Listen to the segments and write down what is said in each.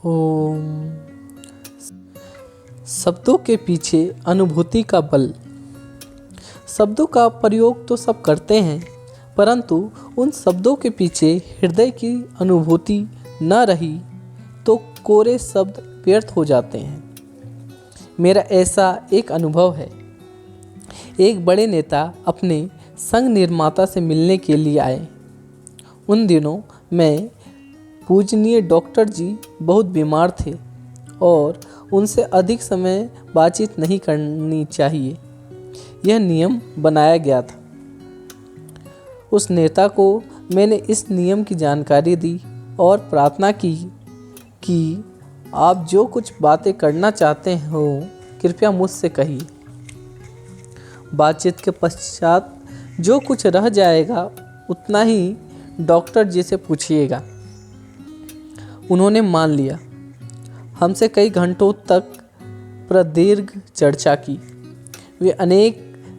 ओम। शब्दों के पीछे अनुभूति का बल। शब्दों का प्रयोग तो सब करते हैं, परंतु उन शब्दों के पीछे हृदय की अनुभूति न रही तो कोरे शब्द व्यर्थ हो जाते हैं। मेरा ऐसा एक अनुभव है। एक बड़े नेता अपने संघ निर्माता से मिलने के लिए आए। उन दिनों मैं पूजनीय डॉक्टर जी बहुत बीमार थे और उनसे अधिक समय बातचीत नहीं करनी चाहिए, यह नियम बनाया गया था। उस नेता को मैंने इस नियम की जानकारी दी और प्रार्थना की कि आप जो कुछ बातें करना चाहते हो कृपया मुझसे कहिए। बातचीत के पश्चात जो कुछ रह जाएगा उतना ही डॉक्टर जी से पूछिएगा। उन्होंने मान लिया। हमसे कई घंटों तक प्रदीर्घ चर्चा की। वे अनेक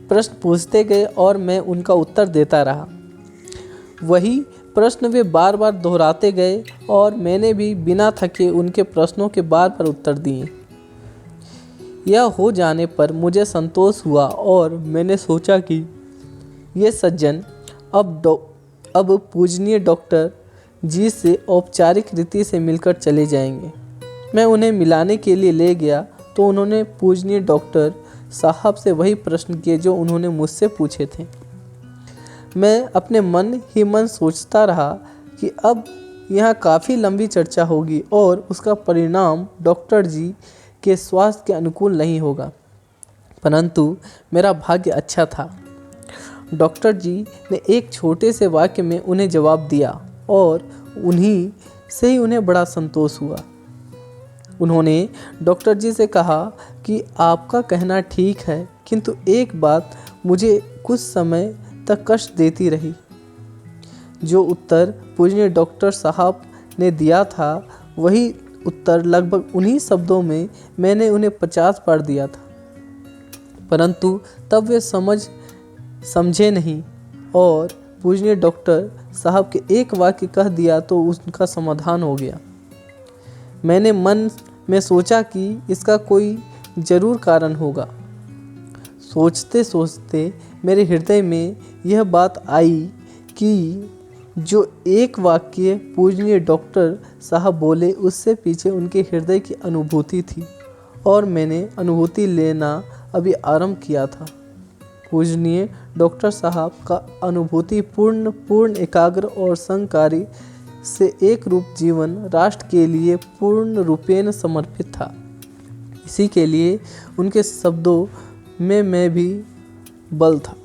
प्रश्न पूछते गए और मैं उनका उत्तर देता रहा। वही प्रश्न वे बार बार दोहराते गए और मैंने भी बिना थके उनके प्रश्नों के बार बार उत्तर दिए। यह हो जाने पर मुझे संतोष हुआ और मैंने सोचा कि ये सज्जन अब पूजनीय डॉक्टर जी से औपचारिक रीति से मिलकर चले जाएंगे। मैं उन्हें मिलाने के लिए ले गया तो उन्होंने पूजनीय डॉक्टर साहब से वही प्रश्न किए जो उन्होंने मुझसे पूछे थे। मैं अपने मन ही मन सोचता रहा कि अब यहाँ काफ़ी लंबी चर्चा होगी और उसका परिणाम डॉक्टर जी के स्वास्थ्य के अनुकूल नहीं होगा, परंतु मेरा भाग्य अच्छा था। डॉक्टर जी ने एक छोटे से वाक्य में उन्हें जवाब दिया और उन्हीं से ही उन्हें बड़ा संतोष हुआ। उन्होंने डॉक्टर जी से कहा कि आपका कहना ठीक है, किंतु एक बात मुझे कुछ समय तक कष्ट देती रही। जो उत्तर पूजनीय डॉक्टर साहब ने दिया था वही उत्तर लगभग उन्हीं शब्दों में मैंने उन्हें 50 बार दिया था, परंतु तब वे समझे नहीं और पूजनीय डॉक्टर साहब के एक वाक्य कह दिया तो उसका समाधान हो गया। मैंने मन में सोचा कि इसका कोई ज़रूर कारण होगा। सोचते सोचते मेरे हृदय में यह बात आई कि जो एक वाक्य पूजनीय डॉक्टर साहब बोले उससे पीछे उनके हृदय की अनुभूति थी और मैंने अनुभूति लेना अभी आरंभ किया था। पूजनीय डॉक्टर साहब का अनुभूति पूर्ण एकाग्र और संकारी से एक रूप जीवन राष्ट्र के लिए पूर्ण रूपेण समर्पित था। इसी के लिए उनके शब्दों में मैं भी बल था।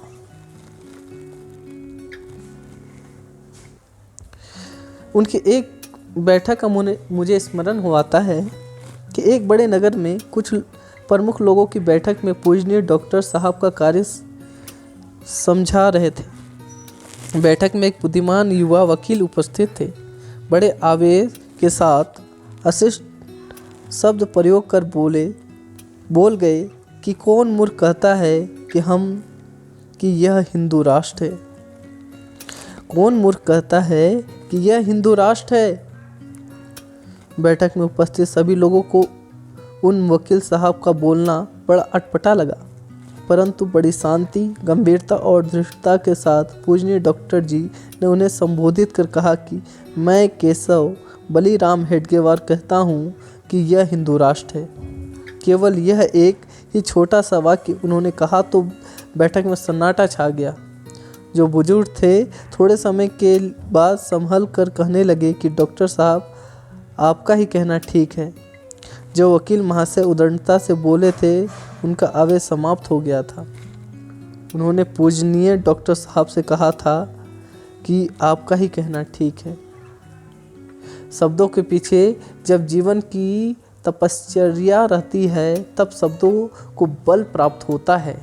उनकी एक बैठक का मुझे स्मरण हो आता है कि एक बड़े नगर में कुछ प्रमुख लोगों की बैठक में पूजनीय डॉक्टर साहब का कार्य समझा रहे थे। बैठक में एक बुद्धिमान युवा वकील उपस्थित थे। बड़े आवेश के साथ अशिष्ट शब्द प्रयोग कर बोल गए कि कौन मूर्ख कहता है कि यह हिंदू राष्ट्र है। कौन मूर्ख कहता है कि यह हिंदू राष्ट्र है। बैठक में उपस्थित सभी लोगों को उन वकील साहब का बोलना बड़ा अटपटा लगा, परंतु बड़ी शांति, गंभीरता और दृढ़ता के साथ पूजनीय डॉक्टर जी ने उन्हें संबोधित कर कहा कि मैं केशव बलीराम हेडगेवार कहता हूँ कि यह हिंदू राष्ट्र है। केवल यह एक ही छोटा सा वाक्य उन्होंने कहा तो बैठक में सन्नाटा छा गया। जो बुजुर्ग थे थोड़े समय के बाद संभल कर कहने लगे कि डॉक्टर साहब आपका ही कहना ठीक है। जो वकील महाशय उदारता से बोले थे उनका आवेश समाप्त हो गया था। उन्होंने पूजनीय डॉक्टर साहब से कहा था कि आपका ही कहना ठीक है। शब्दों के पीछे जब जीवन की तपश्चर्या रहती है तब शब्दों को बल प्राप्त होता है।